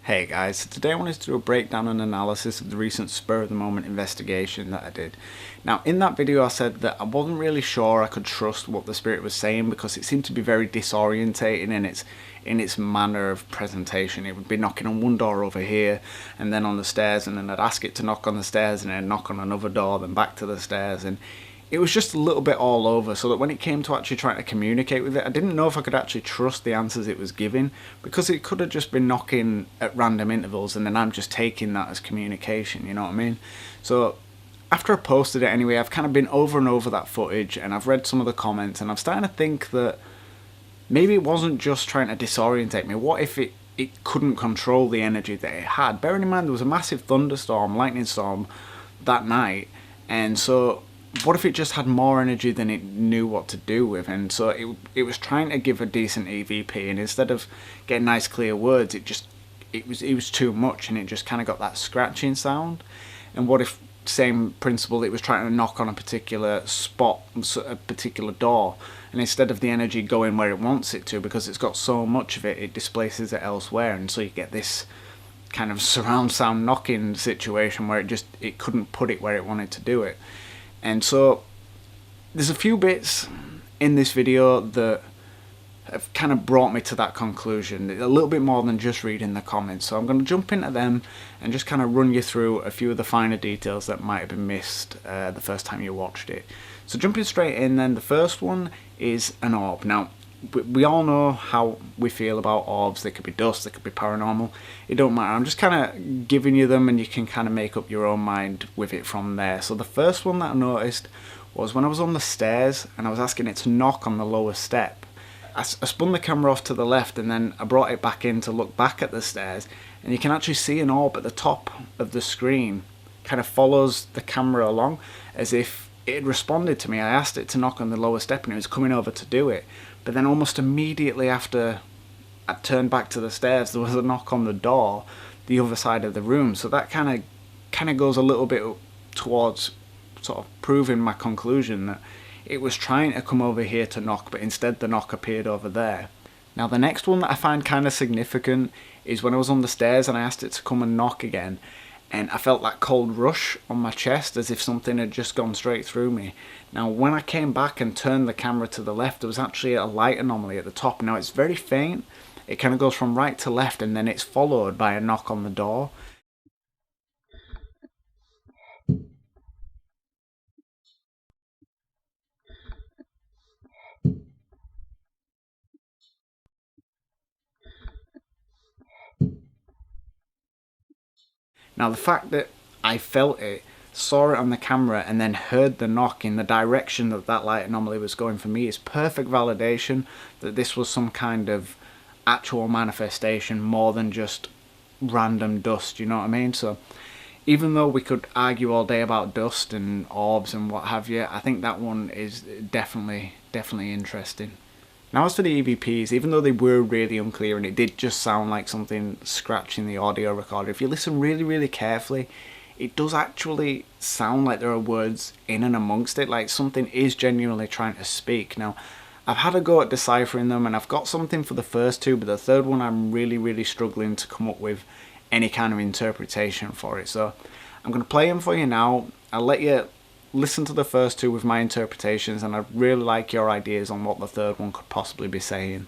Hey guys, today I wanted to do a breakdown and analysis of the recent spur of the moment investigation that I did. Now in that video I said that I wasn't really sure I could trust what the spirit was saying because it seemed to be very disorientating in its manner of presentation. It would be knocking on one door over here and then on the stairs, and then I'd ask it to knock on the stairs and then knock on another door, then back to the stairs, and it was just a little bit all over, so that when it came to actually trying to communicate with it, I didn't know if I could actually trust the answers it was giving, because it could have just been knocking at random intervals and then I'm just taking that as communication, you know what I mean? So after I posted it anyway, I've kind of been over and over that footage and I've read some of the comments, and I'm starting to think that maybe it wasn't just trying to disorientate me. What if it couldn't control the energy that it had? Bearing in mind there was a massive thunderstorm, lightning storm that night, and so what if it just had more energy than it knew what to do with? And so it was trying to give a decent EVP, and instead of getting nice clear words, it was too much, and it just kind of got that scratching sound. And what if, same principle, it was trying to knock on a particular spot, a particular door, and instead of the energy going where it wants it to, because it's got so much of it, it displaces it elsewhere, and so you get this kind of surround sound knocking situation where it couldn't put it where it wanted to do it. And so there's a few bits in this video that have kind of brought me to that conclusion, a little bit more than just reading the comments. So I'm going to jump into them and just kind of run you through a few of the finer details that might have been missed the first time you watched it. So jumping straight in then, the first one is an orb. Now we all know how we feel about orbs. They could be dust, they could be paranormal, it don't matter. I'm just kind of giving you them and you can kind of make up your own mind with it from there. So the first one that I noticed was when I was on the stairs and I was asking it to knock on the lower step. I spun the camera off to the left and then I brought it back in to look back at the stairs, and you can actually see an orb at the top of the screen kind of follows the camera along as if it had responded to me. I asked it to knock on the lower step and it was coming over to do it. But then almost immediately after I turned back to the stairs, there was a knock on the door the other side of the room. So that kind of goes a little bit towards sort of proving my conclusion that it was trying to come over here to knock, but instead the knock appeared over there. Now the next one that I find kind of significant is when I was on the stairs and I asked it to come and knock again, and I felt that cold rush on my chest as if something had just gone straight through me. Now when I came back and turned the camera to the left, there was actually a light anomaly at the top. Now it's very faint, it kind of goes from right to left, and then it's followed by a knock on the door. Now the fact that I felt it, saw it on the camera, and then heard the knock in the direction that that light anomaly was going for me is perfect validation that this was some kind of actual manifestation more than just random dust, you know what I mean? So even though we could argue all day about dust and orbs and what have you, I think that one is definitely interesting. Now as for the EVPs, even though they were really unclear and it did just sound like something scratching the audio recorder, if you listen really carefully, it does actually sound like there are words in and amongst it, like something is genuinely trying to speak. Now I've had a go at deciphering them and I've got something for the first two, but the third one I'm really struggling to come up with any kind of interpretation for it. So I'm going to play them for you now. I'll let you listen to the first two with my interpretations, and I'd really like your ideas on what the third one could possibly be saying.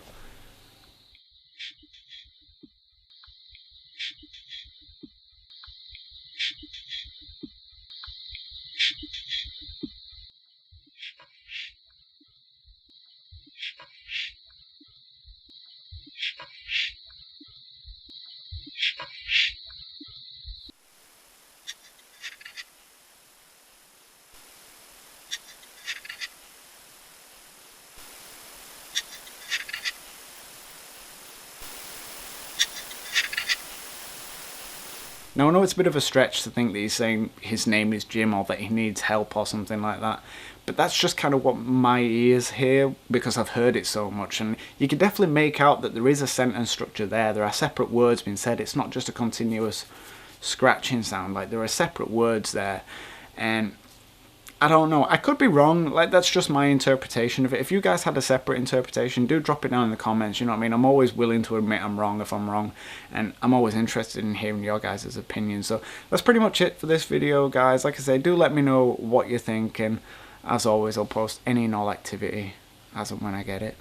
Now I know it's a bit of a stretch to think that he's saying his name is Jim or that he needs help or something like that, but that's just kind of what my ears hear because I've heard it so much, and you can definitely make out that there is a sentence structure there. There are separate words being said. It's not just a continuous scratching sound, like there are separate words there, and I don't know. I could be wrong. Like, that's just my interpretation of it. If you guys had a separate interpretation, do drop it down in the comments. You know what I mean? I'm always willing to admit I'm wrong if I'm wrong. And I'm always interested in hearing your guys' opinions. So that's pretty much it for this video, guys. Like I say, do let me know what you think. And as always, I'll post any and all activity as and when I get it.